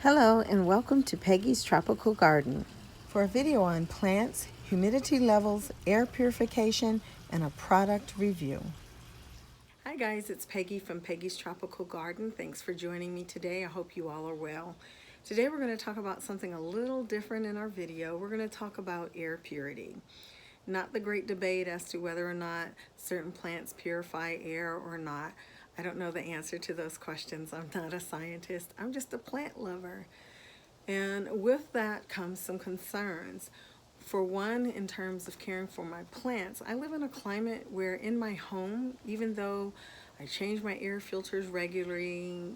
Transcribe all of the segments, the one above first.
Hello and welcome to Peggy's Tropical Garden for a video on plants, humidity levels, air purification, and a product review. Hi guys, it's Peggy from Peggy's Tropical Garden. Thanks for joining me today. I hope you all are well. Today we're going to talk about something a little different in our video. We're going to talk about air purity. Not the great debate as to whether or not certain plants purify air or not. I don't know the answer to those questions. I'm not a scientist. I'm just a plant lover. And with that comes some concerns. For one, in terms of caring for my plants, I live in a climate where in my home, even though I change my air filters regularly,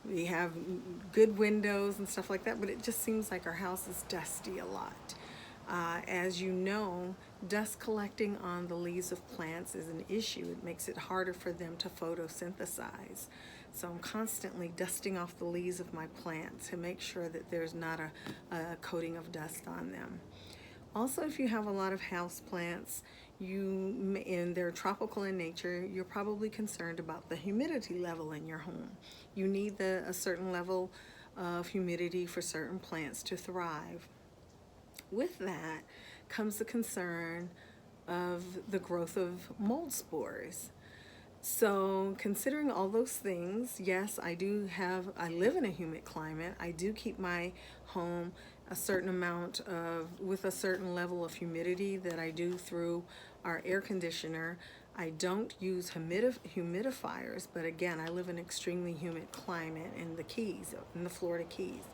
we have good windows and stuff like that, but it just seems like our house is dusty a lot. As you know, dust collecting on the leaves of plants is an issue. It makes it harder for them to photosynthesize. So I'm constantly dusting off the leaves of my plants to make sure that there's not a coating of dust on them. Also, if you have a lot of house plants, and they're tropical in nature, you're probably concerned about the humidity level in your home. You need a certain level of humidity for certain plants to thrive. With that comes the concern of the growth of mold spores. So considering all those things, yes, I live in a humid climate. I do keep my home a certain amount with a certain level of humidity that I do through our air conditioner. I don't use humidifiers, but again, I live in an extremely humid climate in the Keys, in the Florida Keys.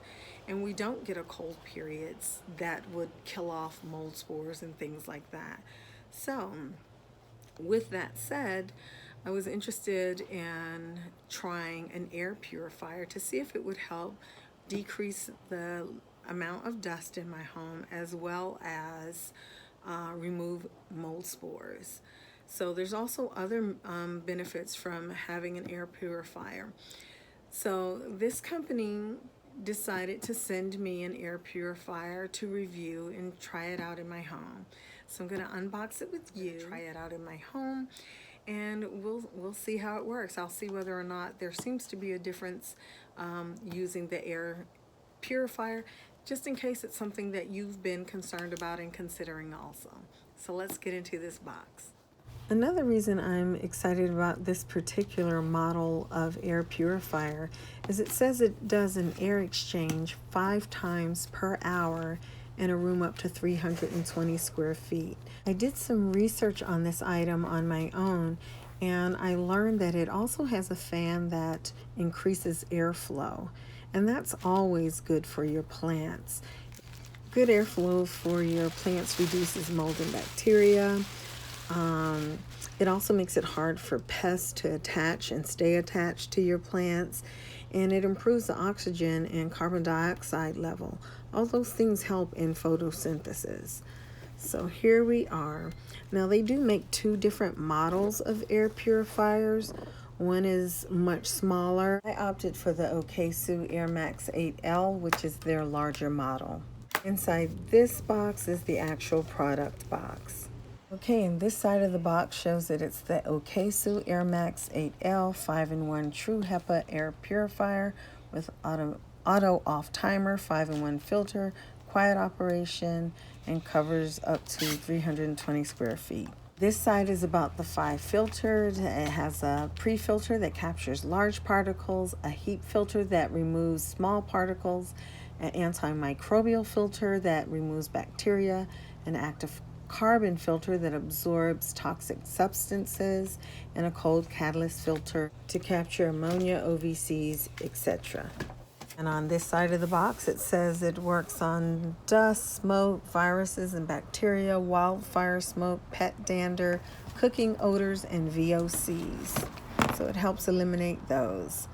And we don't get a cold periods that would kill off mold spores and things like that. So with that said, I was interested in trying an air purifier to see if it would help decrease the amount of dust in my home as well as remove mold spores. So there's also other benefits from having an air purifier. So this company decided to send me an air purifier to review and try it out in my home. So I'm going to unbox it with you, try it out in my home, and we'll see how it works. I'll see whether or not there seems to be a difference using the air purifier, just in case it's something that you've been concerned about and considering also. So let's get into this box. Another reason I'm excited about this particular model of air purifier is it says it does an air exchange 5 times per hour in a room up to 320 square feet. I did some research on this item on my own, and I learned that it also has a fan that increases airflow, and that's always good for your plants. Good airflow for your plants reduces mold and bacteria. It also makes it hard for pests to attach and stay attached to your plants, and it improves the oxygen and carbon dioxide level. All those things help in photosynthesis. So here we are. Now they do make 2 different models of air purifiers. One is much smaller. I opted for the Okaysou Airmax8L, which is their larger model. Inside this box is the actual product box. Okay, and this side of the box shows that it's the Okaysou Airmax8L 5-in-1 True HEPA Air Purifier with auto off timer, 5-in-1 filter, quiet operation, and covers up to 320 square feet. This side is about the 5 filters. It has a pre-filter that captures large particles, a heat filter that removes small particles, an antimicrobial filter that removes bacteria, an active carbon filter that absorbs toxic substances, and a cold catalyst filter to capture ammonia, OVCs, etc. And on this side of the box, it says it works on dust, smoke, viruses and bacteria, wildfire smoke, pet dander, cooking odors, and VOCs. So it helps eliminate those.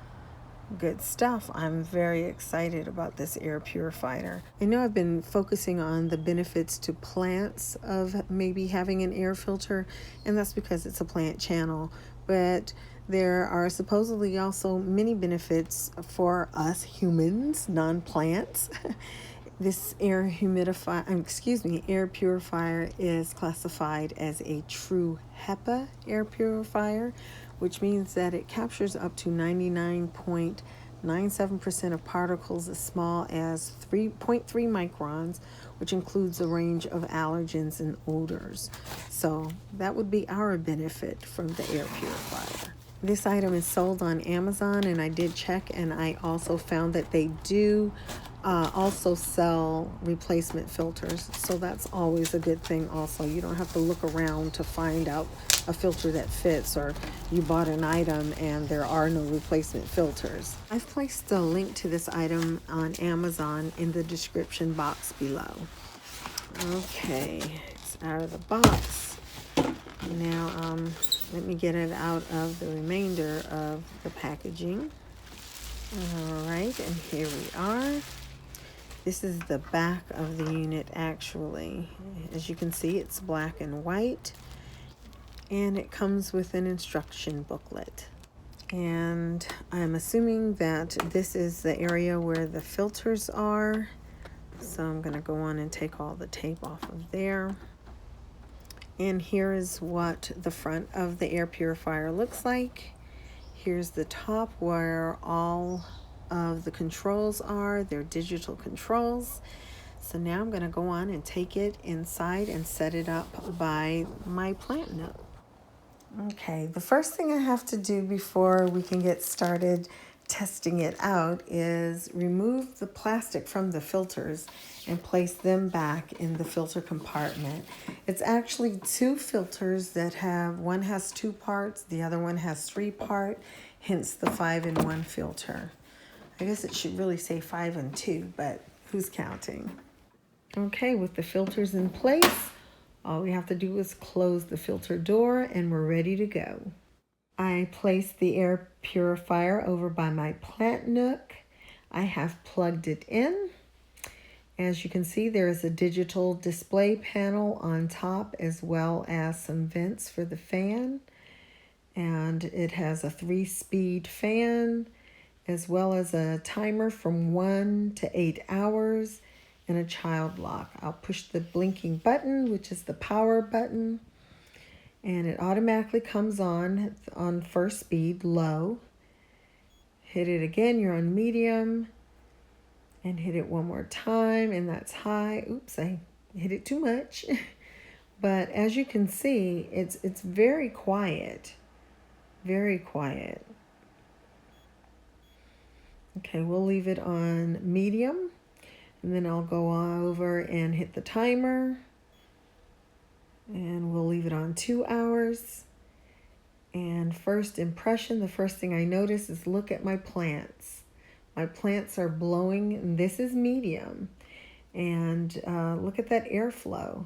Good stuff. I'm very excited about this air purifier. I know I've been focusing on the benefits to plants of maybe having an air filter, and that's because it's a plant channel, but there are supposedly also many benefits for us humans, non-plants. This air purifier is classified as a true HEPA air purifier, which means that it captures up to 99.9 97% of particles as small as 3.3 microns, which includes a range of allergens and odors. So that would be our benefit from the air purifier. This item is sold on Amazon, and I did check, and I also found that they do also sell replacement filters. So that's always a good thing also. You don't have to look around to find out a filter that fits, or you bought an item and there are no replacement filters. I've placed a link to this item on Amazon in the description box below. Okay, it's out of the box. Now, let me get it out of the remainder of the packaging. All right, and here we are. This is the back of the unit actually. As you can see, it's black and white, and it comes with an instruction booklet. And I'm assuming that this is the area where the filters are. So I'm gonna go on and take all the tape off of there. And here is what the front of the air purifier looks like. Here's the top where all of the controls are. They're digital controls. So now I'm going to go on and take it inside and set it up by my plant nook. Okay, the first thing I have to do before we can get started testing it out is remove the plastic from the filters and place them back in the filter compartment. It's actually two filters that one has 2 parts, the other one has 3 parts, hence the 5-in-1 filter. I guess it should really say 5-in-2, but who's counting? Okay, with the filters in place, all we have to do is close the filter door and we're ready to go. I placed the air purifier over by my plant nook. I have plugged it in. As you can see, there is a digital display panel on top as well as some vents for the fan. And it has a 3-speed fan as well as a timer from 1 to 8 hours and a child lock. I'll push the blinking button, which is the power button, and it automatically comes on first speed, low. Hit it again, you're on medium, and hit it one more time, and that's high. Oops, I hit it too much. But as you can see, it's very quiet, very quiet. Okay, we'll leave it on medium, and then I'll go over and hit the timer. And we'll leave it on 2 hours. And first impression, the first thing I notice is look at my plants. My plants are blowing, and this is medium. And look at that airflow.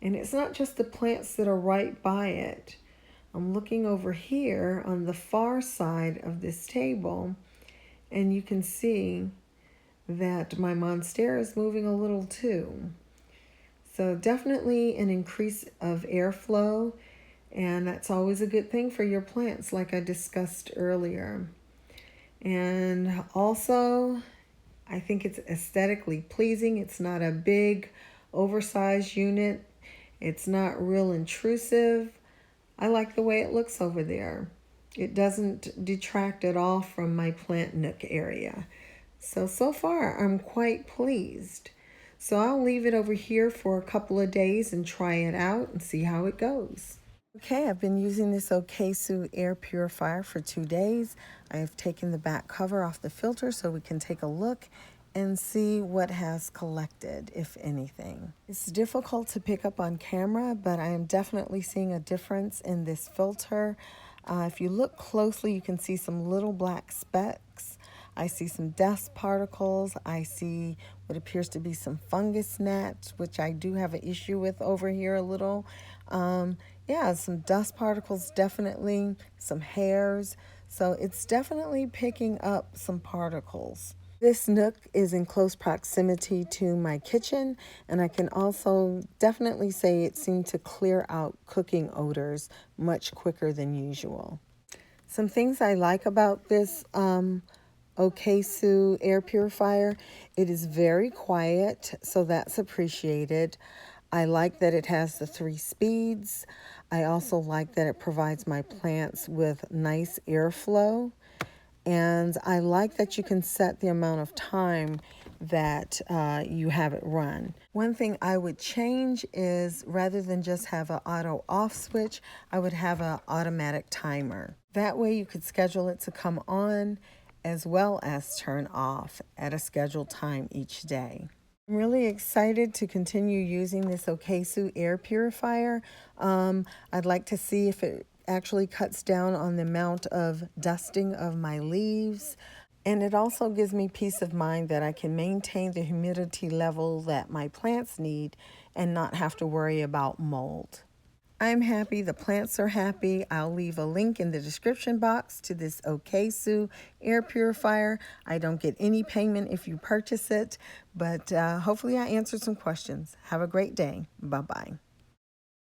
And it's not just the plants that are right by it. I'm looking over here on the far side of this table, and you can see that my Monstera is moving a little too. So definitely an increase of airflow, and that's always a good thing for your plants, like I discussed earlier. And also, I think it's aesthetically pleasing. It's not a big, oversized unit. It's not real intrusive. I like the way it looks over there. It doesn't detract at all from my plant nook area. So far, I'm quite pleased. So I'll leave it over here for a couple of days and try it out and see how it goes. Okay, I've been using this Okaysou Air Purifier for 2 days. I have taken the back cover off the filter so we can take a look and see what has collected, if anything. It's difficult to pick up on camera, but I am definitely seeing a difference in this filter. If you look closely, you can see some little black specks. I see some dust particles. I see what appears to be some fungus gnats, which I do have an issue with over here a little. Yeah, some dust particles, definitely, some hairs. So it's definitely picking up some particles. This nook is in close proximity to my kitchen, and I can also definitely say it seemed to clear out cooking odors much quicker than usual. Some things I like about this Okaysou Air Purifier: it is very quiet, so that's appreciated. I like that it has the 3 speeds. I also like that it provides my plants with nice airflow. And I like that you can set the amount of time that you have it run. One thing I would change is rather than just have an auto off switch, I would have an automatic timer. That way you could schedule it to come on as well as turn off at a scheduled time each day. I'm really excited to continue using this Okaysou Air Purifier. I'd like to see if it actually cuts down on the amount of dusting of my leaves. And it also gives me peace of mind that I can maintain the humidity level that my plants need and not have to worry about mold. I'm happy, the plants are happy. I'll leave a link in the description box to this Okaysou Air Purifier. I don't get any payment if you purchase it, but hopefully I answered some questions. Have a great day. Bye-bye.